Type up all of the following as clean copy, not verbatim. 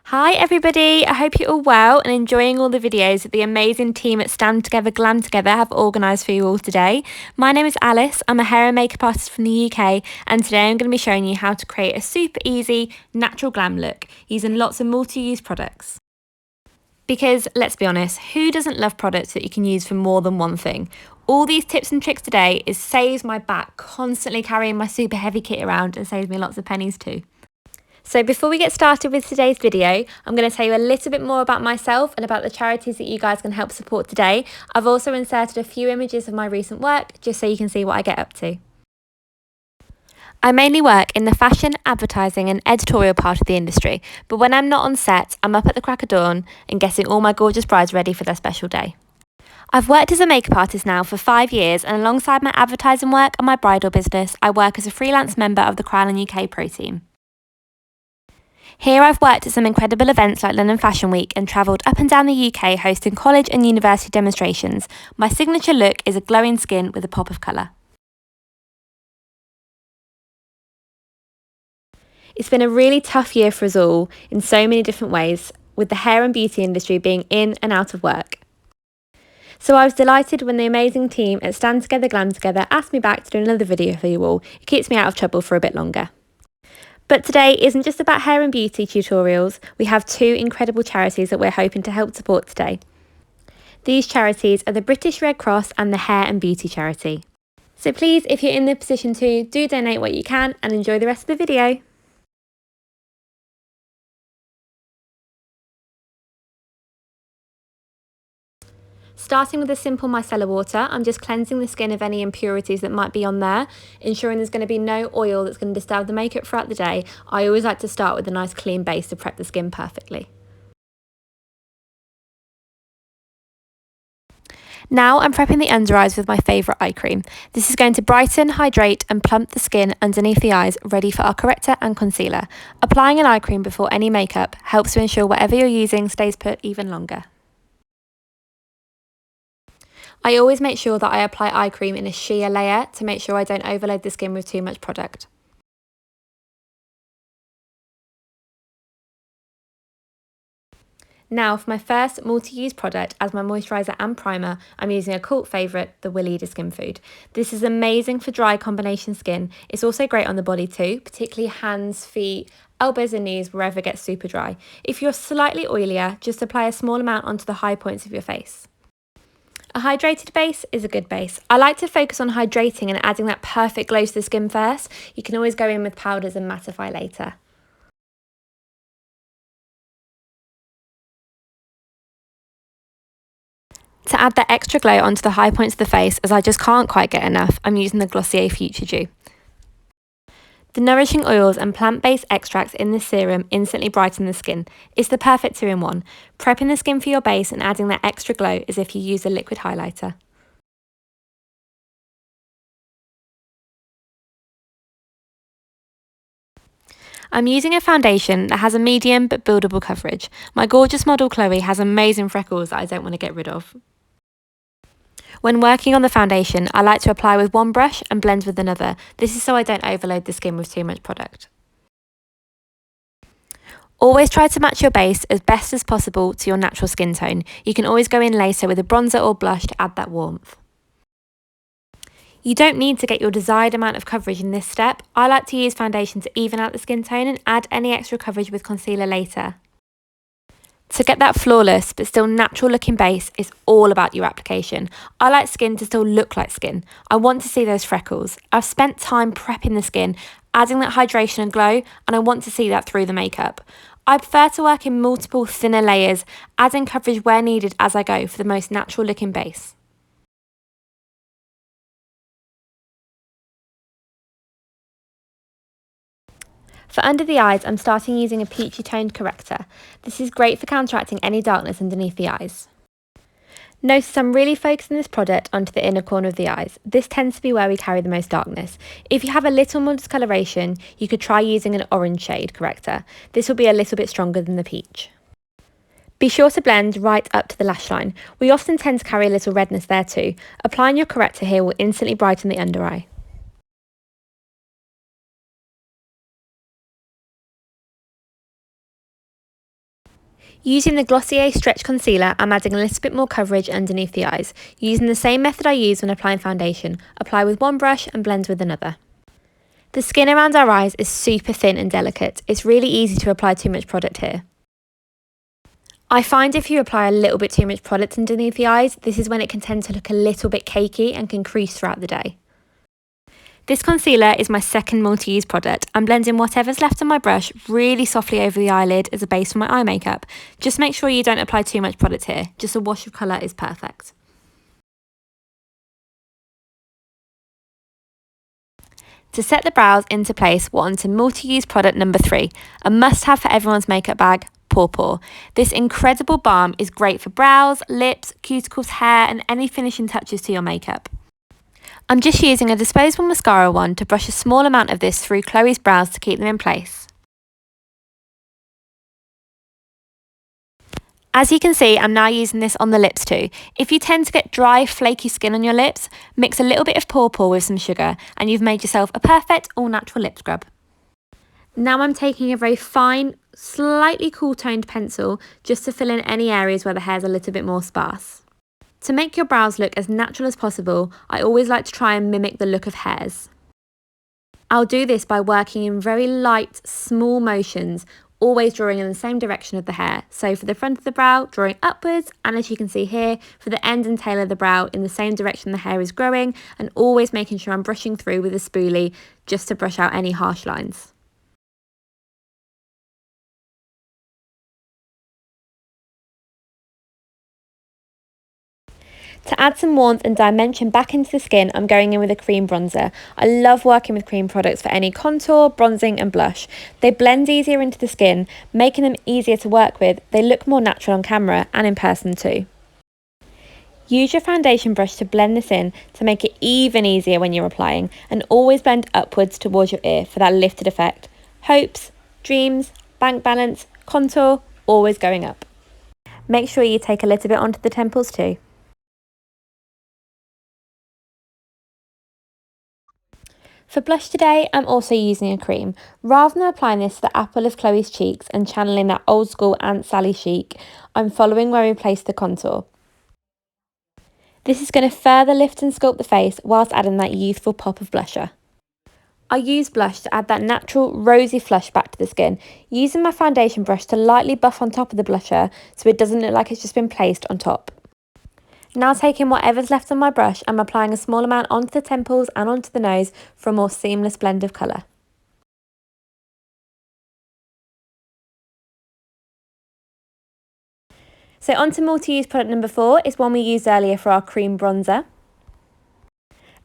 Hi everybody, I hope you're all well and enjoying all the videos that the amazing team at Stand Together Glam Together have organised for you all today. My name is Alice, I'm a hair and makeup artist from the UK, and today I'm going to be showing you how to create a super easy natural glam look using lots of multi-use products. Because let's be honest, who doesn't love products that you can use for more than one thing? All these tips and tricks today saves my back constantly carrying my super heavy kit around and saves me lots of pennies too. So before we get started with today's video, I'm going to tell you a little bit more about myself and about the charities that you guys can help support today. I've also inserted a few images of my recent work just so you can see what I get up to. I mainly work in the fashion, advertising and editorial part of the industry, but when I'm not on set, I'm up at the crack of dawn and getting all my gorgeous brides ready for their special day. I've worked as a makeup artist now for 5 years, and alongside my advertising work and my bridal business, I work as a freelance member of the Crown UK Pro team. Here I've worked at some incredible events like London Fashion Week and travelled up and down the UK hosting college and university demonstrations. My signature look is a glowing skin with a pop of colour. It's been a really tough year for us all in so many different ways, with the hair and beauty industry being in and out of work. So I was delighted when the amazing team at Stand Together Glam Together asked me back to do another video for you all. It keeps me out of trouble for a bit longer. But today isn't just about hair and beauty tutorials. We have two incredible charities that we're hoping to help support today. These charities are the British Red Cross and the Hair and Beauty Charity. So please, if you're in the position to, do donate what you can and enjoy the rest of the video. Starting with a simple micellar water, I'm just cleansing the skin of any impurities that might be on there, ensuring there's going to be no oil that's going to disturb the makeup throughout the day. I always like to start with a nice clean base to prep the skin perfectly. Now I'm prepping the under eyes with my favourite eye cream. This is going to brighten, hydrate and plump the skin underneath the eyes, ready for our corrector and concealer. Applying an eye cream before any makeup helps to ensure whatever you're using stays put even longer. I always make sure that I apply eye cream in a sheer layer to make sure I don't overload the skin with too much product. Now for my first multi-use product as my moisturiser and primer, I'm using a cult favourite, the Weleda Skin Food. This is amazing for dry combination skin. It's also great on the body too, particularly hands, feet, elbows and knees, wherever it gets super dry. If you're slightly oilier, just apply a small amount onto the high points of your face. A hydrated base is a good base. I like to focus on hydrating and adding that perfect glow to the skin first. You can always go in with powders and mattify later. To add that extra glow onto the high points of the face, as I just can't quite get enough, I'm using the Glossier Future Dew. The nourishing oils and plant-based extracts in this serum instantly brighten the skin. It's the perfect 2-in-1, prepping the skin for your base and adding that extra glow as if you use a liquid highlighter. I'm using a foundation that has a medium but buildable coverage. My gorgeous model Chloe has amazing freckles that I don't want to get rid of. When working on the foundation, I like to apply with one brush and blend with another. This is so I don't overload the skin with too much product. Always try to match your base as best as possible to your natural skin tone. You can always go in later with a bronzer or blush to add that warmth. You don't need to get your desired amount of coverage in this step. I like to use foundation to even out the skin tone and add any extra coverage with concealer later. To get that flawless but still natural looking base is all about your application. I like skin to still look like skin. I want to see those freckles. I've spent time prepping the skin, adding that hydration and glow, and I want to see that through the makeup. I prefer to work in multiple thinner layers, adding coverage where needed as I go for the most natural looking base. For under the eyes, I'm starting using a peachy toned corrector. This is great for counteracting any darkness underneath the eyes. Notice I'm really focusing this product onto the inner corner of the eyes. This tends to be where we carry the most darkness. If you have a little more discoloration, you could try using an orange shade corrector. This will be a little bit stronger than the peach. Be sure to blend right up to the lash line. We often tend to carry a little redness there too. Applying your corrector here will instantly brighten the under eye. Using the Glossier Stretch Concealer, I'm adding a little bit more coverage underneath the eyes. Using the same method I use when applying foundation, apply with one brush and blend with another. The skin around our eyes is super thin and delicate. It's really easy to apply too much product here. I find if you apply a little bit too much product underneath the eyes, this is when it can tend to look a little bit cakey and can crease throughout the day. This concealer is my second multi-use product. I'm blending whatever's left on my brush really softly over the eyelid as a base for my eye makeup. Just make sure you don't apply too much product here. Just a wash of colour is perfect. To set the brows into place, we're on to multi-use product number 3, a must-have for everyone's makeup bag, Paw Paw. This incredible balm is great for brows, lips, cuticles, hair and any finishing touches to your makeup. I'm just using a disposable mascara wand to brush a small amount of this through Chloe's brows to keep them in place. As you can see, I'm now using this on the lips too. If you tend to get dry, flaky skin on your lips, mix a little bit of Paw Paw with some sugar and you've made yourself a perfect all-natural lip scrub. Now I'm taking a very fine, slightly cool-toned pencil just to fill in any areas where the hair's a little bit more sparse. To make your brows look as natural as possible, I always like to try and mimic the look of hairs. I'll do this by working in very light, small motions, always drawing in the same direction of the hair. So for the front of the brow, drawing upwards, and as you can see here, for the end and tail of the brow, in the same direction the hair is growing, and always making sure I'm brushing through with a spoolie just to brush out any harsh lines. To add some warmth and dimension back into the skin, I'm going in with a cream bronzer. I love working with cream products for any contour, bronzing and blush. They blend easier into the skin, making them easier to work with. They look more natural on camera and in person too. Use your foundation brush to blend this in to make it even easier when you're applying, and always blend upwards towards your ear for that lifted effect. Hopes, dreams, bank balance, contour, always going up. Make sure you take a little bit onto the temples too. For blush today, I'm also using a cream. Rather than applying this to the apple of Chloe's cheeks and channeling that old school Aunt Sally chic, I'm following where we placed the contour. This is going to further lift and sculpt the face whilst adding that youthful pop of blusher. I use blush to add that natural rosy flush back to the skin, using my foundation brush to lightly buff on top of the blusher so it doesn't look like it's just been placed on top. Now taking whatever's left on my brush, I'm applying a small amount onto the temples and onto the nose for a more seamless blend of colour. So onto multi-use product number 4 is one we used earlier for our cream bronzer.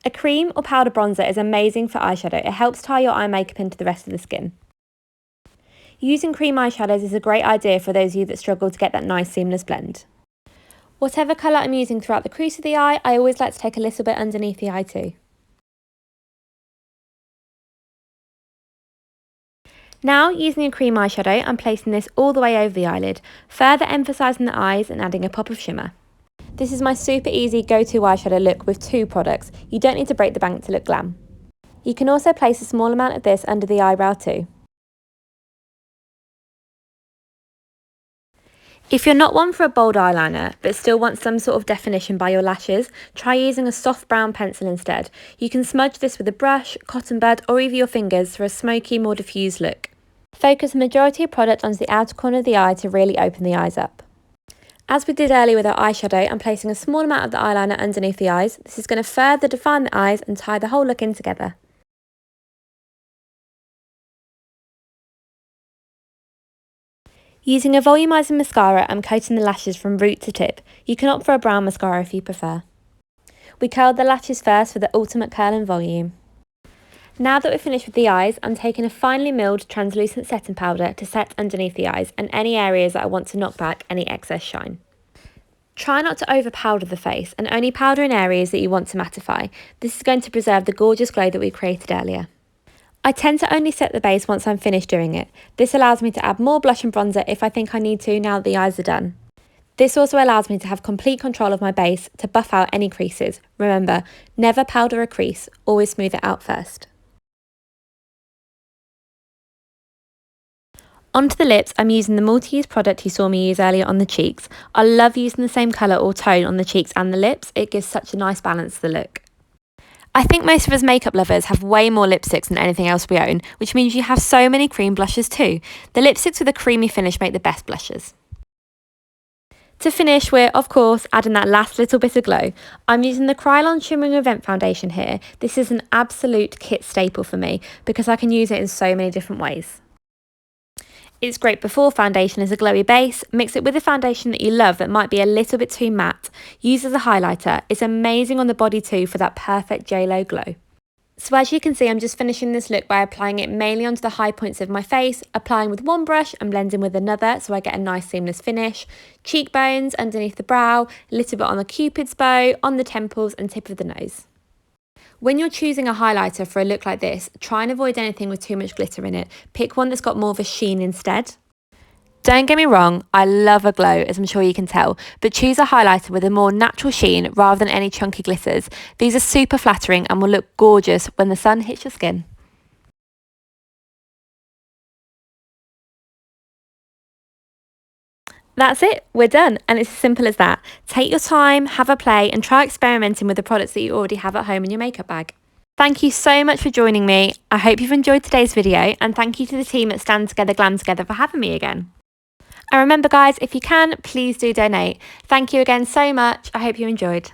A cream or powder bronzer is amazing for eyeshadow. It helps tie your eye makeup into the rest of the skin. Using cream eyeshadows is a great idea for those of you that struggle to get that nice seamless blend. Whatever colour I'm using throughout the crease of the eye, I always like to take a little bit underneath the eye too. Now, using a cream eyeshadow, I'm placing this all the way over the eyelid, further emphasising the eyes and adding a pop of shimmer. This is my super easy go-to eyeshadow look with 2 products. You don't need to break the bank to look glam. You can also place a small amount of this under the eyebrow too. If you're not one for a bold eyeliner, but still want some sort of definition by your lashes, try using a soft brown pencil instead. You can smudge this with a brush, cotton bud, or even your fingers for a smoky, more diffused look. Focus the majority of product onto the outer corner of the eye to really open the eyes up. As we did earlier with our eyeshadow, I'm placing a small amount of the eyeliner underneath the eyes. This is going to further define the eyes and tie the whole look in together. Using a volumizing mascara, I'm coating the lashes from root to tip. You can opt for a brown mascara if you prefer. We curled the lashes first for the ultimate curl and volume. Now that we're finished with the eyes, I'm taking a finely milled translucent setting powder to set underneath the eyes and any areas that I want to knock back any excess shine. Try not to over powder the face and only powder in areas that you want to mattify. This is going to preserve the gorgeous glow that we created earlier. I tend to only set the base once I'm finished doing it. This allows me to add more blush and bronzer if I think I need to now that the eyes are done. This also allows me to have complete control of my base to buff out any creases. Remember, never powder a crease, always smooth it out first. Onto the lips, I'm using the multi-use product you saw me use earlier on the cheeks. I love using the same colour or tone on the cheeks and the lips. It gives such a nice balance to the look. I think most of us makeup lovers have way more lipsticks than anything else we own, which means you have so many cream blushes too. The lipsticks with a creamy finish make the best blushes. To finish, we're, of course, adding that last little bit of glow. I'm using the Krylon Shimmering Event Foundation here. This is an absolute kit staple for me because I can use it in so many different ways. It's great before foundation as a glowy base. Mix it with a foundation that you love that might be a little bit too matte. Use as a highlighter. It's amazing on the body too for that perfect J-Lo glow. So as you can see, I'm just finishing this look by applying it mainly onto the high points of my face, applying with one brush and blending with another so I get a nice seamless finish. Cheekbones, underneath the brow, a little bit on the cupid's bow, on the temples and tip of the nose. When you're choosing a highlighter for a look like this, try and avoid anything with too much glitter in it. Pick one that's got more of a sheen instead. Don't get me wrong, I love a glow, as I'm sure you can tell, but choose a highlighter with a more natural sheen rather than any chunky glitters. These are super flattering and will look gorgeous when the sun hits your skin. That's it, we're done, and it's as simple as that. Take your time, have a play, and try experimenting with the products that you already have at home in your makeup bag. Thank you so much for joining me. I hope you've enjoyed today's video, and thank you to the team at Stand Together Glam Together for having me again. And remember guys, if you can, please do donate. Thank you again so much. I hope you enjoyed.